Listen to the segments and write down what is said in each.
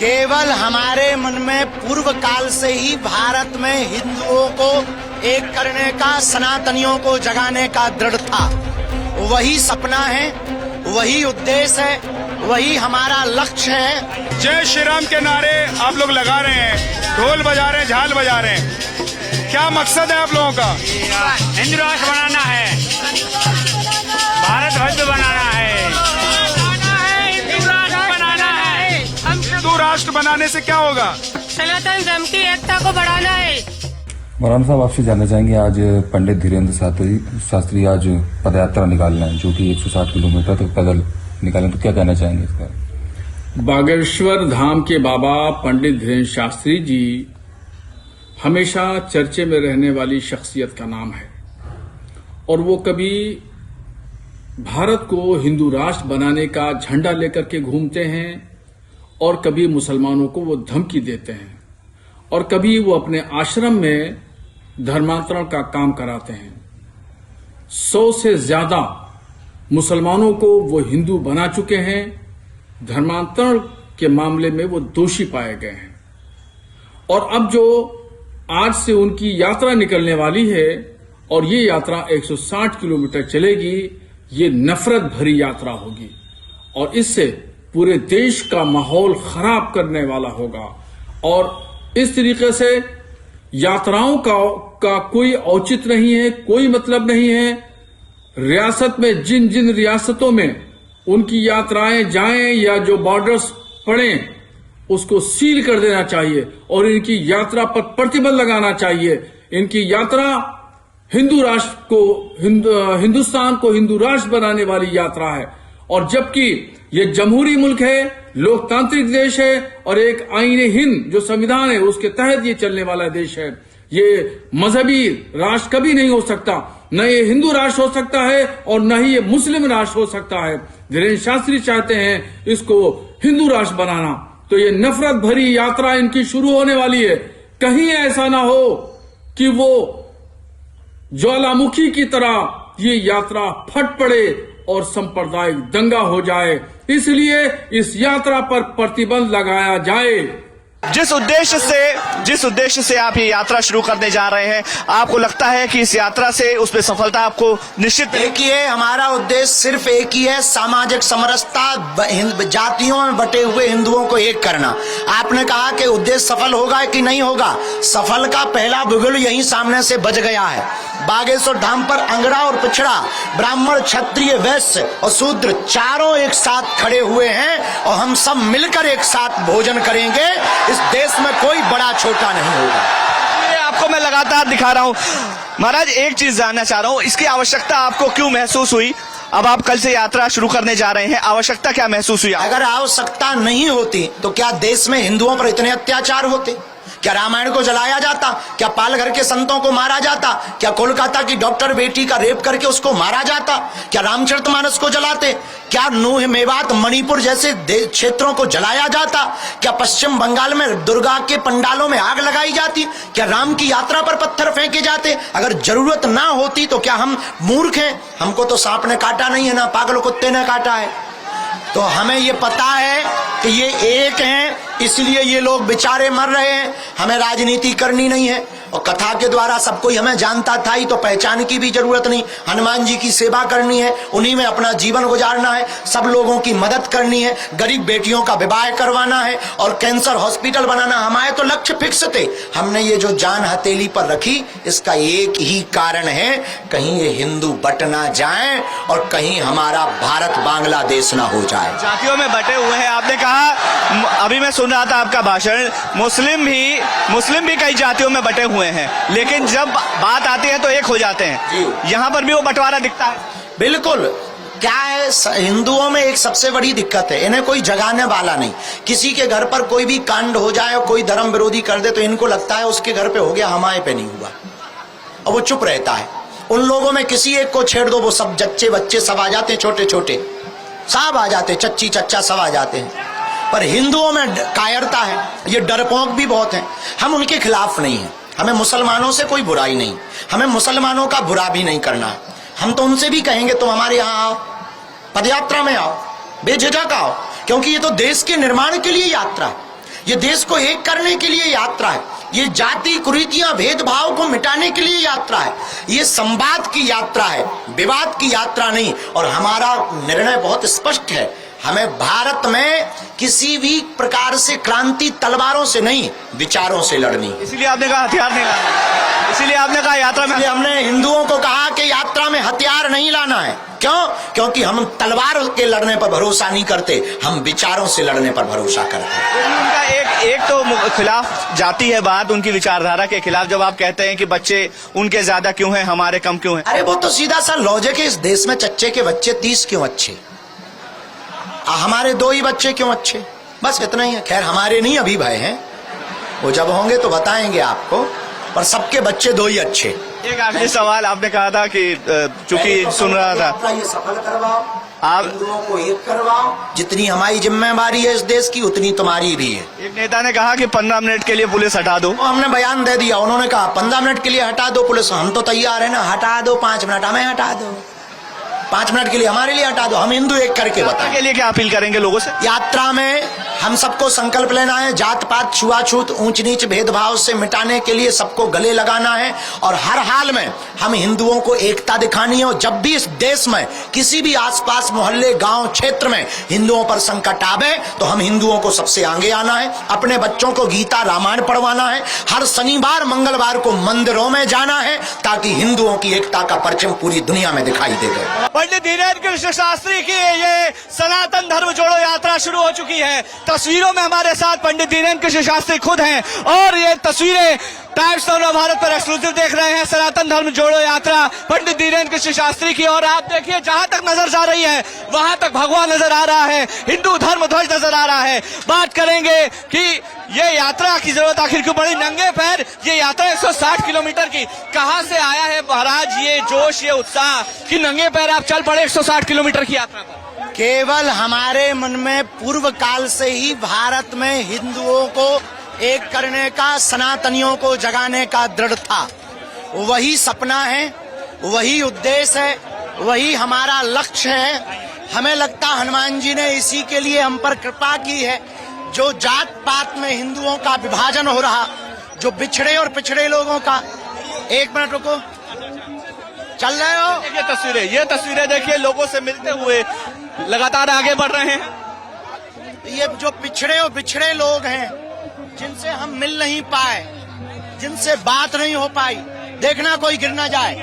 केवल हमारे मन में पूर्व काल से ही भारत में हिंदुओं को एक करने का, सनातनियों को जगाने का दृढ़ था। वही सपना है, वही उद्देश्य है, वही हमारा लक्ष्य है। जय श्री राम के नारे आप लोग लगा रहे हैं, ढोल बजा रहे हैं, झाल बजा रहे हैं। क्या मकसद है आप लोगों का? हिंदू राष्ट्र बनाना है, भारत भव्य बनाना है, हिंदू राष्ट्र बनाना है। हिंदू राष्ट्र बनाने से क्या होगा? सनातन धर्म की एकता को बढ़ाना है। मौलाना साहब, आपसे जानना चाहेंगे, आज पंडित धीरेन्द्र शास्त्री आज पदयात्रा निकाल रहे हैं जो कि 160 किलोमीटर तक पैदल निकालें, तो क्या कहना चाहेंगे इसका? बागेश्वर धाम के बाबा पंडित धीरेन्द्र शास्त्री जी हमेशा चर्चे में रहने वाली शख्सियत का नाम है और वो कभी भारत को हिंदू राष्ट्र बनाने का झंडा लेकर के घूमते हैं और कभी मुसलमानों को वो धमकी देते हैं और कभी वो अपने आश्रम में धर्मांतरण का काम कराते हैं। 100 से ज्यादा मुसलमानों को वो हिंदू बना चुके हैं। धर्मांतरण के मामले में वो दोषी पाए गए हैं और अब जो आज से उनकी यात्रा निकलने वाली है और ये यात्रा 160 किलोमीटर चलेगी, ये नफरत भरी यात्रा होगी और इससे पूरे देश का माहौल खराब करने वाला होगा। और इस तरीके से यात्राओं का कोई औचित्य नहीं है, कोई मतलब नहीं है। रियासत में जिन जिन रियासतों में उनकी यात्राएं जाएं या जो बॉर्डर्स पड़ें, उसको सील कर देना चाहिए और इनकी यात्रा पर प्रतिबंध लगाना चाहिए। इनकी यात्रा हिंदू राष्ट्र को, हिंदुस्तान को हिंदू राष्ट्र बनाने वाली यात्रा है और जबकि ये जमहूरी मुल्क है, लोकतांत्रिक देश है और एक आईने हिंद जो संविधान है उसके तहत ये चलने वाला देश है। ये मजहबी राष्ट्र कभी नहीं हो सकता, न ये हिंदू राष्ट्र हो सकता है और न ही ये मुस्लिम राष्ट्र हो सकता है। धीरेन्द्र शास्त्री चाहते हैं इसको हिंदू राष्ट्र बनाना, तो ये नफरत भरी यात्रा इनकी शुरू होने वाली है। कहीं ऐसा ना हो कि वो ज्वालामुखी की तरह ये यात्रा फट पड़े और सांप्रदायिक दंगा हो जाए, इसलिए इस यात्रा पर प्रतिबंध लगाया जाए। जिस उद्देश्य से आप ये यात्रा शुरू करने जा रहे हैं, आपको लगता है कि इस यात्रा से उसमें सफलता आपको निश्चित? एक ही है हमारा उद्देश्य, सिर्फ एक ही है, सामाजिक समरसता, जातियों में बटे हुए हिंदुओं को एक करना। आपने कहा कि उद्देश्य सफल होगा कि नहीं होगा, सफल का पहला बिगुल यहीं सामने से बज गया है। बागेश्वर धाम पर अंगड़ा और पिछड़ा, ब्राह्मण, क्षत्रिय, वैश्य और शूद्र चारों एक साथ खड़े हुए हैं और हम सब मिलकर एक साथ भोजन करेंगे। इस देश में कोई बड़ा छोटा नहीं होगा। ये आपको मैं लगातार दिखा रहा हूँ। महाराज, एक चीज जानना चाह रहा हूँ, इसकी आवश्यकता आपको क्यों महसूस हुई? अब आप कल से यात्रा शुरू करने जा रहे हैं, आवश्यकता क्या महसूस हुई? अगर आवश्यकता नहीं होती तो क्या देश में हिंदुओं पर इतने अत्याचार होते? क्या रामायण को जलाया जाता? क्या पालघर के संतों को मारा जाता? क्या कोलकाता की डॉक्टर बेटी का रेप करके उसको मारा जाता? क्या रामचरितमानस को जलाते? क्या नूह, मेवात, मणिपुर जैसे क्षेत्रों को जलाया जाता? क्या पश्चिम बंगाल में दुर्गा के पंडालों में आग लगाई जाती? क्या राम की यात्रा पर पत्थर फेंके जाते? अगर जरूरत ना होती तो क्या हम मूर्ख हैं? हमको तो सांप ने काटा नहीं है, ना पागल कुत्ते ने काटा है। तो हमें ये पता है कि ये एक हैं, इसलिए ये लोग बेचारे मर रहे हैं। हमें राजनीति करनी नहीं है और कथा के द्वारा सब कोई हमें जानता था ही, तो पहचान की भी जरूरत नहीं। हनुमान जी की सेवा करनी है, उन्हीं में अपना जीवन गुजारना है, सब लोगों की मदद करनी है, गरीब बेटियों का विवाह करवाना है और कैंसर हॉस्पिटल बनाना। हमारे तो लक्ष्य फिक्स थे। हमने ये जो जान हथेली पर रखी, इसका एक ही कारण है, कहीं ये हिंदू बट ना जाए और कहीं हमारा भारत बांग्लादेश ना हो जाए। जातियों में बटे हुए हैं, आपने कहा। अभी मैं सुन रहा था आपका भाषण, मुस्लिम भी कई जातियों में बटे हुए हैं, लेकिन जब बात आती है तो एक हो जाते हैं। यहाँ पर भी वो बंटवारा दिखता है। बिल्कुल। क्या है, हिंदुओं में एक सबसे बड़ी दिक्कत है, इन्हें कोई जगाने वाला नहीं। किसी के घर पर कोई भी कांड हो जाए और कोई धर्म विरोधी कर दे तो इनको लगता है उसके घर पे हो गया, हमारे पे नहीं हुआ, और वो चुप रहता है। उन लोगों में किसी एक को छेड़ दो, वो सब जच्चे बच्चे सब आ जाते हैं, छोटे छोटे सब आ जाते हैं, चच्ची चच्चा सब आ जाते हैं। पर हिंदुओं में कायरता है, ये डरपोक भी बहुत है। हम उनके खिलाफ नहीं है, हमें मुसलमानों से कोई बुराई नहीं, हमें मुसलमानों का बुरा भी नहीं करना। हम तो उनसे भी कहेंगे तुम हमारे यहाँ आओ, पदयात्रा में आओ, बेझिझक आओ, क्योंकि ये तो देश के निर्माण के लिए यात्रा है। ये देश को एक करने के लिए यात्रा है, ये जाति कुरीतियां भेदभाव को मिटाने के लिए यात्रा है, ये संवाद की यात्रा है, विवाद की यात्रा नहीं। और हमारा निर्णय बहुत स्पष्ट है, हमें भारत में किसी भी प्रकार से क्रांति तलवारों से नहीं, विचारों से लड़नी। इसीलिए आपने कहा हथियार नहीं लाना, इसीलिए आपने कहा यात्रा में। इसलिए हमने हिंदुओं को कहा कि यात्रा में हथियार नहीं लाना है। क्यों? क्योंकि हम तलवार के लड़ने पर भरोसा नहीं करते, हम विचारों से लड़ने पर भरोसा करते हैं। उनका एक तो खिलाफ जाती है बात, उनकी विचारधारा के खिलाफ जब आप कहते हैं कि बच्चे उनके ज्यादा क्यों हैं, हमारे कम क्यों हैं। अरे वो तो सीधा सा लॉजिक है, इस देश में चच्चे के बच्चे 30 क्यों अच्छे, हमारे 2 ही बच्चे क्यों अच्छे, बस इतना ही है। खैर हमारे नहीं अभी भाई हैं, वो जब होंगे तो बताएंगे आपको, पर सबके बच्चे 2 ही अच्छे। एक आखिरी सवाल, आपने कहा था कि चूंकि सुन रहा था, ये सफल करवाओ, आप हिंदुओं को एक करवाओ, जितनी हमारी जिम्मेवारी है इस देश की उतनी तुम्हारी भी है। एक नेता ने कहा कि 15 मिनट के लिए पुलिस हटा दो, तो हमने बयान दे दिया, उन्होंने कहा 15 मिनट के लिए हटा दो पुलिस, हम तो तैयार है ना, हटा दो 5 मिनट हमें हटा दो, 5 मिनट के लिए हमारे लिए हटा दो, हम हिंदू एक करके बताएं। के लिए क्या अपील करेंगे लोगों से? यात्रा में हम सबको संकल्प लेना है, जात पात छुआछूत ऊंच नीच भेदभाव से मिटाने के लिए सबको गले लगाना है, और हर हाल में हम हिंदुओं को एकता दिखानी है। और जब भी इस देश में किसी भी आसपास मोहल्ले गांव क्षेत्र में हिंदुओं पर संकट आवे तो हम हिंदुओं को सबसे आगे आना है, अपने बच्चों को गीता रामायण पढ़वाना है, हर शनिवार मंगलवार को मंदिरों में जाना है, ताकि हिंदुओं की एकता का परचम पूरी दुनिया में दिखाई देगा। पंडित धीरेन्द्र कृष्ण शास्त्री की ये सनातन धर्म जोड़ो यात्रा शुरू हो चुकी है। तस्वीरों में हमारे साथ पंडित धीरेन्द्र कृष्ण शास्त्री खुद हैं, और ये तस्वीरें टाइम्स ऑफ भारत पर एक्सक्लूसिव देख रहे हैं। सनातन धर्म जोड़ो यात्रा पंडित धीरेन्द्र कृष्ण शास्त्री की, और आप देखिए जहां तक नजर जा रही है वहां तक भगवा नजर आ रहा है, हिंदू धर्म ध्वज नजर आ रहा है। बात करेंगे कि ये यात्रा की जरूरत आखिर क्यों पड़ी, नंगे पैर ये यात्रा 160 किलोमीटर की, कहां से आया है महाराज ये जोश, ये उत्साह कि नंगे पैर आप चल पड़े 160 किलोमीटर की यात्रा पर? केवल हमारे मन में पूर्व काल से ही भारत में हिंदुओं को एक करने का, सनातनियों को जगाने का दृढ़ था, वही सपना है, वही उद्देश्य है, वही हमारा लक्ष्य है। हमें लगता हनुमान जी ने इसी के लिए हम पर कृपा की है। जो जात पात में हिंदुओं का विभाजन हो रहा, जो बिछड़े और पिछड़े लोगों का, 1 मिनट रुको, चल रहे हो, ये तस्वीरें देखिए, लोगों से मिलते हुए लगातार आगे बढ़ रहे हैं। ये जो पिछड़े और बिछड़े लोग हैं, जिनसे हम मिल नहीं पाए, जिनसे बात नहीं हो पाई, देखना कोई गिर ना जाए,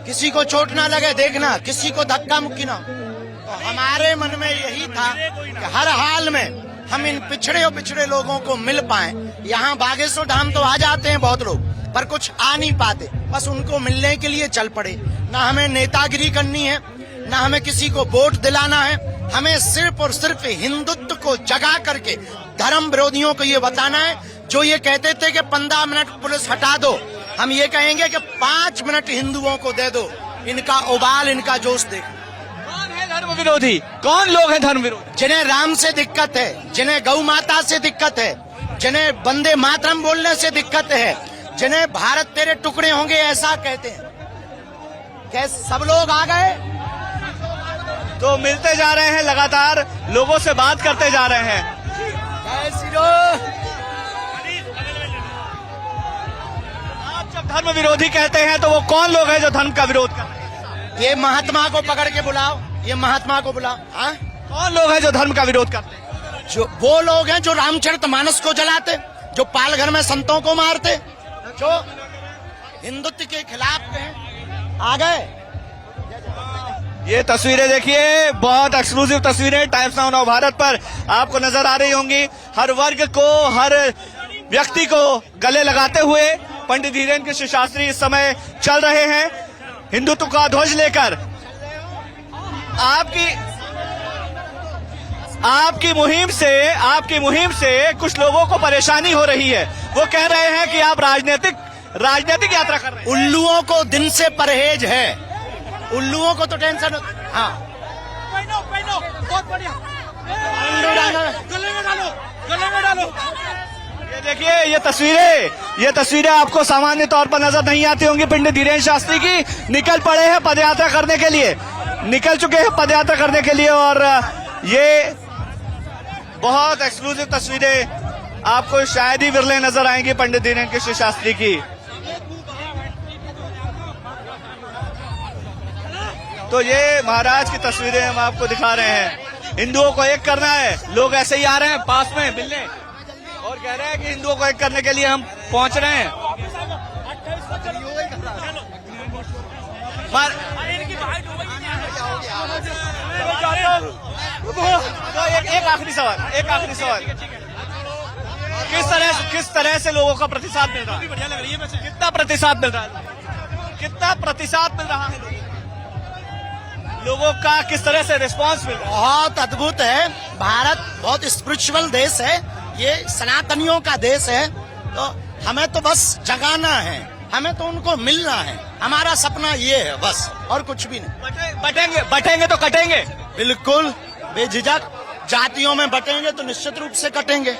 किसी को चोट ना लगे, देखना किसी को धक्का मुक्की ना। तो हमारे मन में यही था कि हर हाल में हम इन पिछड़े और बिछड़े लोगों को मिल पाए। यहाँ बागेश्वर धाम तो आ जाते हैं बहुत लोग, पर कुछ आ नहीं पाते, बस उनको मिलने के लिए चल पड़े। ना हमें नेतागिरी करनी है, ना हमें किसी को वोट दिलाना है, हमें सिर्फ और सिर्फ हिंदुत्व को जगा करके धर्म विरोधियों को ये बताना है। जो ये कहते थे कि 15 मिनट पुलिस हटा दो, हम ये कहेंगे कि 5 मिनट हिंदुओं को दे दो, इनका उबाल, इनका जोश देखो। कौन है धर्म विरोधी? कौन लोग हैं धर्म विरोधी? जिन्हें राम से दिक्कत है, जिन्हें गौ माता से दिक्कत है, जिन्हें वंदे मातरम बोलने से दिक्कत है, जिन्हें भारत तेरे टुकड़े होंगे ऐसा कहते हैं, कैसे सब लोग आ गए। तो मिलते जा रहे हैं, लगातार लोगों से बात करते जा रहे हैं। आप जब धर्म विरोधी कहते हैं तो वो कौन लोग हैं जो धर्म का विरोध कर रहे हैं? ये महात्मा को पकड़ के बुलाओ, ये महात्मा को बुलाओ। हाँ, कौन लोग हैं जो धर्म का विरोध करते हैं? जो वो लोग हैं जो रामचरितमानस को जलाते, जो पालघर में संतों को मारते, जो हिंदुत्व के खिलाफ हैं, आ गए। ये तस्वीरें देखिए, बहुत एक्सक्लूसिव तस्वीरें टाइम्स ऑफ भारत पर आपको नजर आ रही होंगी। हर वर्ग को, हर व्यक्ति को गले लगाते हुए पंडित धीरेन्द्र कृष्ण शास्त्री इस समय चल रहे हैं हिंदुत्व का ध्वज लेकर। आपकी मुहिम से कुछ लोगों को परेशानी हो रही है। वो कह रहे हैं कि आप राजनीतिक यात्रा कर रहे हैं। उल्लुओं को दिन से परहेज है, उल्लुओं को तो टेंशन। हाँ, बहुत बढ़िया, गले में डालो। ये देखिए, ये तस्वीरें आपको सामान्य तौर पर नजर नहीं आती होंगी। पंडित धीरेन्द्र शास्त्री की निकल पड़े हैं पदयात्रा करने के लिए, निकल चुके हैं पदयात्रा करने के लिए, और ये बहुत एक्सक्लूसिव तस्वीरें आपको शायद ही विरले नजर आएंगी पंडित धीरेन्द्र कृष्ण शास्त्री की। तो ये महाराज की तस्वीरें हम आपको दिखा रहे हैं। हिंदुओं को एक करना है, लोग ऐसे ही आ रहे हैं पास में मिलने और कह रहे हैं कि हिंदुओं को एक करने के लिए हम पहुंच रहे हैं। तो एक आखिरी सवाल, किस तरह से लोगों का प्रतिसाद मिल रहा है? कितना प्रतिसाद मिल रहा है? लोगों का किस तरह से रिस्पांस मिल रहा है? बहुत अद्भुत है। भारत बहुत स्पिरिचुअल देश है, ये सनातनियों का देश है। तो हमें तो बस जगाना है, हमें तो उनको मिलना है। हमारा सपना ये है बस, और कुछ भी नहीं। बटेंगे तो कटेंगे। बिल्कुल बेझिझक, जातियों में बटेंगे तो निश्चित रूप से कटेंगे।